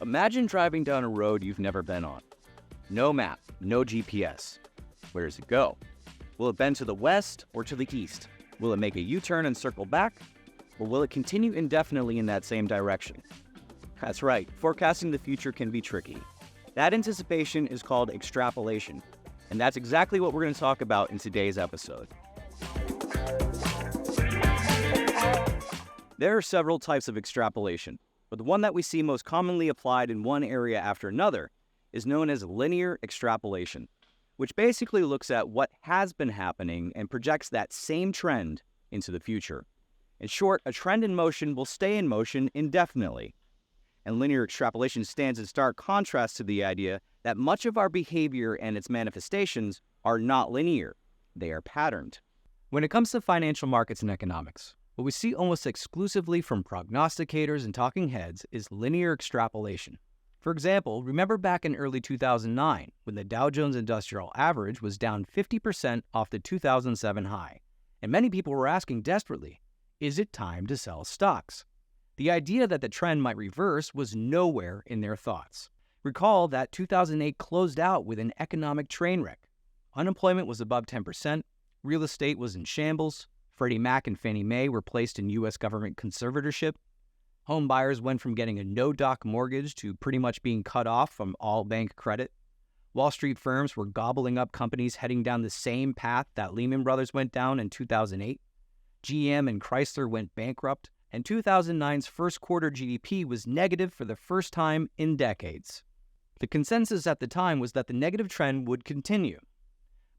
Imagine driving down a road you've never been on. No map, no GPS. Where does it go? Will it bend to the west or to the east? Will it make a U-turn and circle back? Or will it continue indefinitely in that same direction? That's right, forecasting the future can be tricky. That anticipation is called extrapolation, and that's exactly what we're going to talk about in today's episode. There are several types of extrapolation, but the one that we see most commonly applied in one area after another is known as linear extrapolation, which basically looks at what has been happening and projects that same trend into the future. In short, a trend in motion will stay in motion indefinitely. And linear extrapolation stands in stark contrast to the idea that much of our behavior and its manifestations are not linear. They are patterned. When it comes to financial markets and economics, what we see almost exclusively from prognosticators and talking heads is linear extrapolation. For example, remember back in early 2009 when the Dow Jones Industrial Average was down 50% off the 2007 high, and many people were asking desperately, is it time to sell stocks? The idea that the trend might reverse was nowhere in their thoughts. Recall that 2008 closed out with an economic train wreck. Unemployment was above 10%, real estate was in shambles, Freddie Mac and Fannie Mae were placed in U.S. government conservatorship, home buyers went from getting a no-doc mortgage to pretty much being cut off from all bank credit. Wall Street firms were gobbling up companies heading down the same path that Lehman Brothers went down in 2008. GM and Chrysler went bankrupt, and 2009's first quarter GDP was negative for the first time in decades. The consensus at the time was that the negative trend would continue.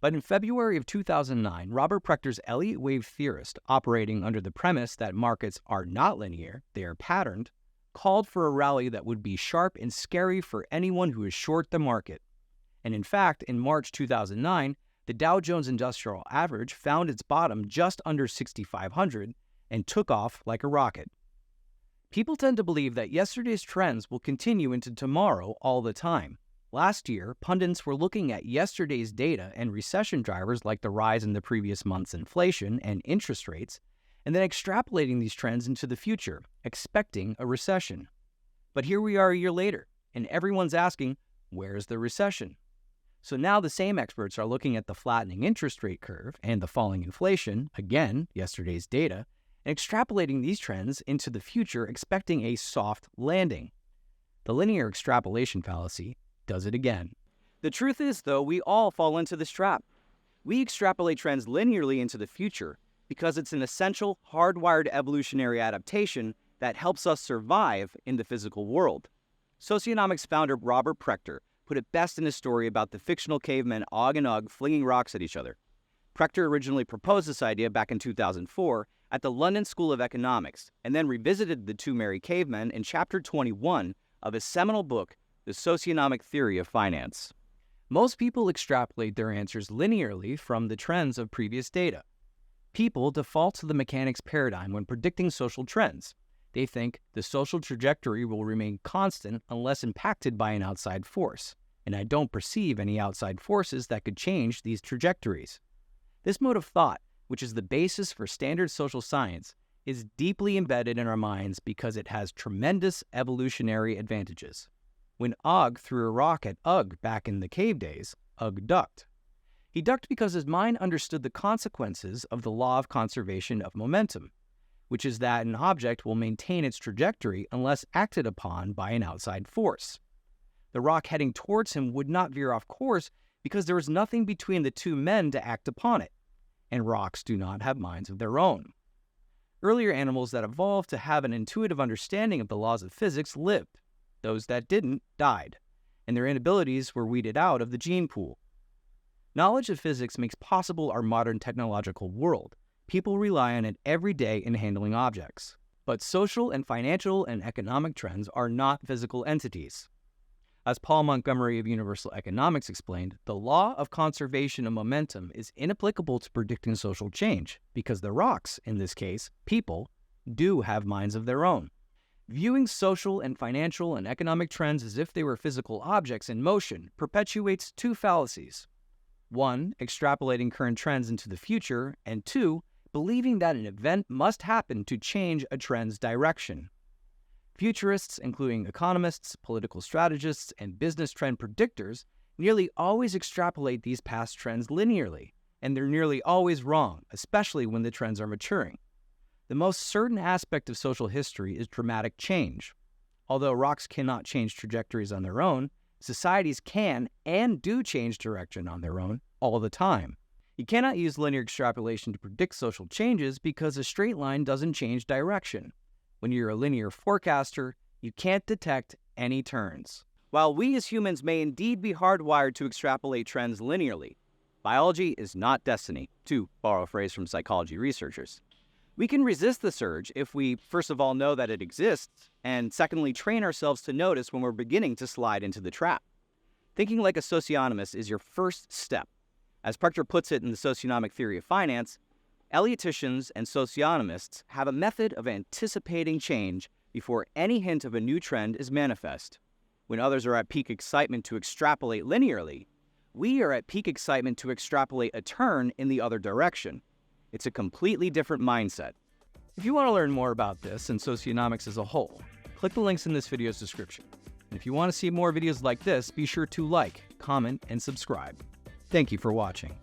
But in February of 2009, Robert Prechter's Elliott wave theorist, operating under the premise that markets are not linear, they are patterned, called for a rally that would be sharp and scary for anyone who is short the market. And in fact, in March 2009, the Dow Jones Industrial Average found its bottom just under 6,500 and took off like a rocket. People tend to believe that yesterday's trends will continue into tomorrow all the time. Last year, pundits were looking at yesterday's data and recession drivers like the rise in the previous month's inflation and interest rates, and then extrapolating these trends into the future, expecting a recession. But here we are a year later, and everyone's asking, where's the recession? So now the same experts are looking at the flattening interest rate curve and the falling inflation, again, yesterday's data, and extrapolating these trends into the future, expecting a soft landing. The linear extrapolation fallacy does it again. The truth is, though, we all fall into this trap. We extrapolate trends linearly into the future because it's an essential, hardwired evolutionary adaptation that helps us survive in the physical world. Socionomics founder Robert Prechter put it best in his story about the fictional cavemen Og and Ugg flinging rocks at each other. Prechter originally proposed this idea back in 2004 at the London School of Economics, and then revisited the two merry cavemen in chapter 21 of his seminal book, The Socionomic Theory of Finance. Most people extrapolate their answers linearly from the trends of previous data. People default to the mechanics paradigm when predicting social trends. They think the social trajectory will remain constant unless impacted by an outside force, and I don't perceive any outside forces that could change these trajectories. This mode of thought, which is the basis for standard social science, is deeply embedded in our minds because it has tremendous evolutionary advantages. When Og threw a rock at Ugg back in the cave days, Ugg ducked. He ducked because his mind understood the consequences of the law of conservation of momentum, which is that an object will maintain its trajectory unless acted upon by an outside force. The rock heading towards him would not veer off course because there was nothing between the two men to act upon it, and rocks do not have minds of their own. Earlier animals that evolved to have an intuitive understanding of the laws of physics lived. Those that didn't died, and their inabilities were weeded out of the gene pool. Knowledge of physics makes possible our modern technological world. People rely on it every day in handling objects. But social and financial and economic trends are not physical entities. As Paul Montgomery of Universal Economics explained, the law of conservation of momentum is inapplicable to predicting social change because the rocks, in this case, people, do have minds of their own. Viewing social and financial and economic trends as if they were physical objects in motion perpetuates two fallacies. One, extrapolating current trends into the future, and two, believing that an event must happen to change a trend's direction. Futurists, including economists, political strategists, and business trend predictors, nearly always extrapolate these past trends linearly, and they're nearly always wrong, especially when the trends are maturing. The most certain aspect of social history is dramatic change. Although rocks cannot change trajectories on their own, societies can and do change direction on their own all the time. You cannot use linear extrapolation to predict social changes because a straight line doesn't change direction. When you're a linear forecaster, you can't detect any turns. While we as humans may indeed be hardwired to extrapolate trends linearly, biology is not destiny, to borrow a phrase from psychology researchers. We can resist this urge if we, first of all, know that it exists, and secondly, train ourselves to notice when we're beginning to slide into the trap. Thinking like a socionomist is your first step. As Proctor puts it in the socionomic theory of finance, Elliottians and socionomists have a method of anticipating change before any hint of a new trend is manifest. When others are at peak excitement to extrapolate linearly, we are at peak excitement to extrapolate a turn in the other direction. It's a completely different mindset. If you want to learn more about this and socionomics as a whole, click the links in this video's description. And if you want to see more videos like this, be sure to like, comment, and subscribe. Thank you for watching.